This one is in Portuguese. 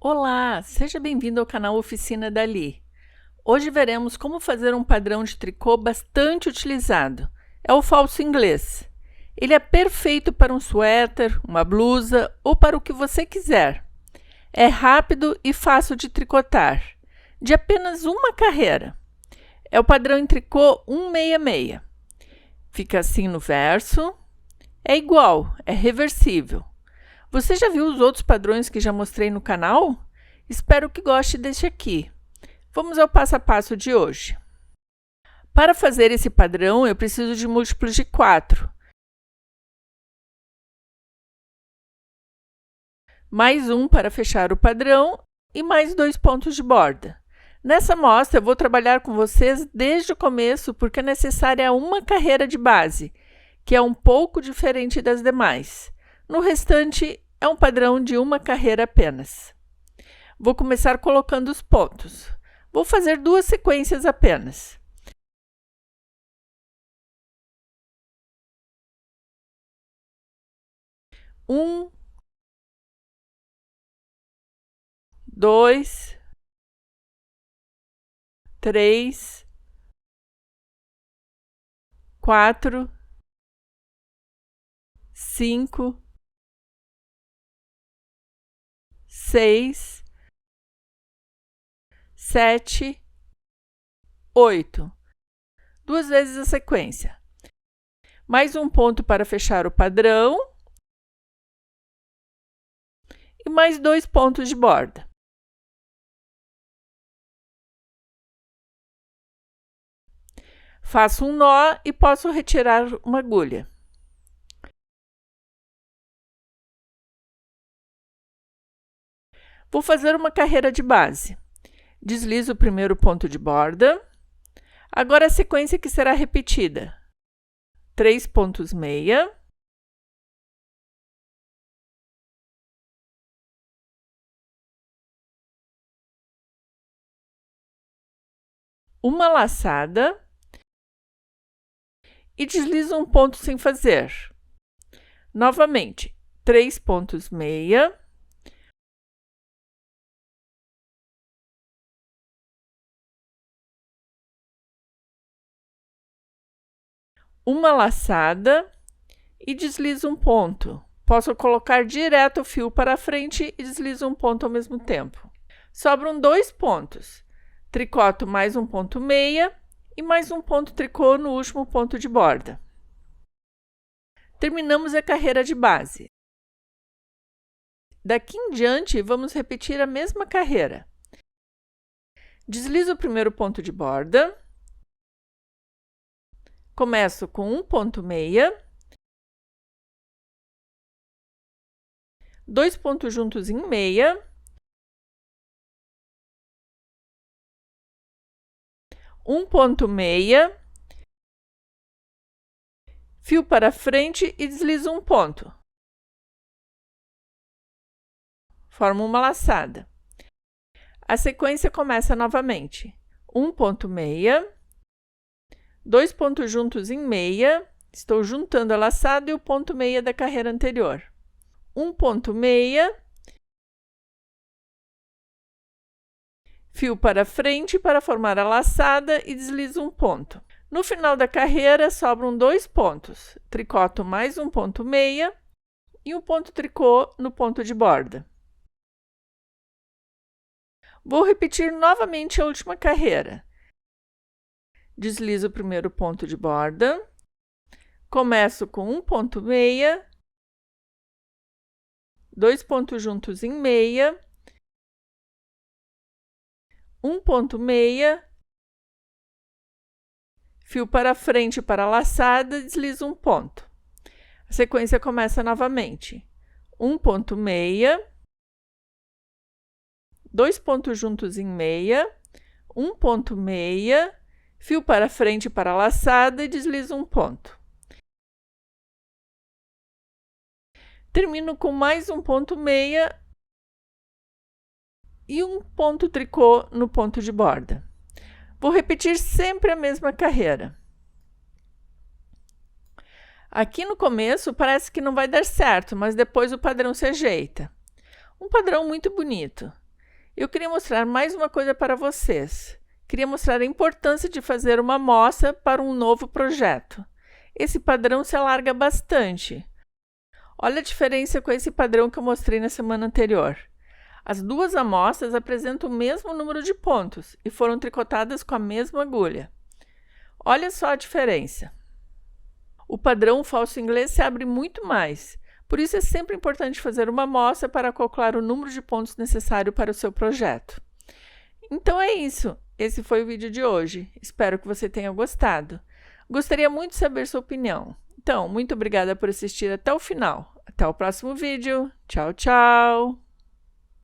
Olá, seja bem-vindo ao canal Oficina Dali. Hoje veremos como fazer um padrão de tricô bastante utilizado. É o falso inglês. Ele é perfeito para um suéter, uma blusa ou para o que você quiser. É rápido e fácil de tricotar, de apenas uma carreira. É o padrão em tricô 166. Fica assim no verso. É igual, é reversível. Você já viu os outros padrões que já mostrei no canal? Espero que goste deste aqui. Vamos ao passo a passo de hoje. Para fazer esse padrão, eu preciso de múltiplos de 4. Mais um para fechar o padrão e mais 2 pontos de borda. Nessa amostra, eu vou trabalhar com vocês desde o começo porque é necessária uma carreira de base, que é um pouco diferente das demais. No restante, é um padrão de uma carreira apenas. Vou começar colocando os pontos. Vou fazer 2 sequências apenas. Um, 2, 3, 4, 5, 6, 7, 8. 2 vezes a sequência. Mais um ponto para fechar o padrão. E mais 2 pontos de borda. Faço um nó e posso retirar uma agulha. Vou fazer uma carreira de base. Deslizo o primeiro ponto de borda. Agora a sequência que será repetida. 3 pontos meia. Uma laçada. E deslizo um ponto sem fazer. Novamente, 3 pontos meia. Uma laçada e deslizo um ponto. Posso colocar direto o fio para frente e deslizo um ponto ao mesmo tempo. Sobram 2 pontos. Tricoto mais um ponto meia e mais um ponto tricô no último ponto de borda. Terminamos a carreira de base. Daqui em diante, vamos repetir a mesma carreira. Deslizo o primeiro ponto de borda. Começo com um ponto meia. 2 pontos juntos em meia. Um ponto meia. Fio para frente e deslizo um ponto. Formo uma laçada. A sequência começa novamente. Um ponto meia. 2 pontos juntos em meia. Estou juntando a laçada e o ponto meia da carreira anterior. Um ponto meia. Fio para frente para formar a laçada e deslizo um ponto. No final da carreira, sobram 2 pontos. Tricoto mais um ponto meia e um ponto tricô no ponto de borda. Vou repetir novamente a última carreira. Deslizo o primeiro ponto de borda. Começo com um ponto meia. 2 pontos juntos em meia. Um ponto meia. Fio para frente para a laçada, deslizo um ponto. A sequência começa novamente. Um ponto meia. 2 pontos juntos em meia. Um ponto meia. Fio para frente para a laçada e deslizo um ponto. Termino com mais um ponto meia e um ponto tricô no ponto de borda. Vou repetir sempre a mesma carreira. Aqui no começo parece que não vai dar certo, mas depois o padrão se ajeita. Um padrão muito bonito. Eu queria mostrar mais uma coisa para vocês. Queria mostrar a importância de fazer uma amostra para um novo projeto. Esse padrão se alarga bastante. Olha a diferença com esse padrão que eu mostrei na semana anterior. As duas amostras apresentam o mesmo número de pontos e foram tricotadas com a mesma agulha. Olha só a diferença. O padrão falso inglês se abre muito mais, por isso é sempre importante fazer uma amostra para calcular o número de pontos necessário para o seu projeto. Então é isso, esse foi o vídeo de hoje, espero que você tenha gostado. Gostaria muito de saber sua opinião. Então, muito obrigada por assistir até o final. Até o próximo vídeo. Tchau, tchau!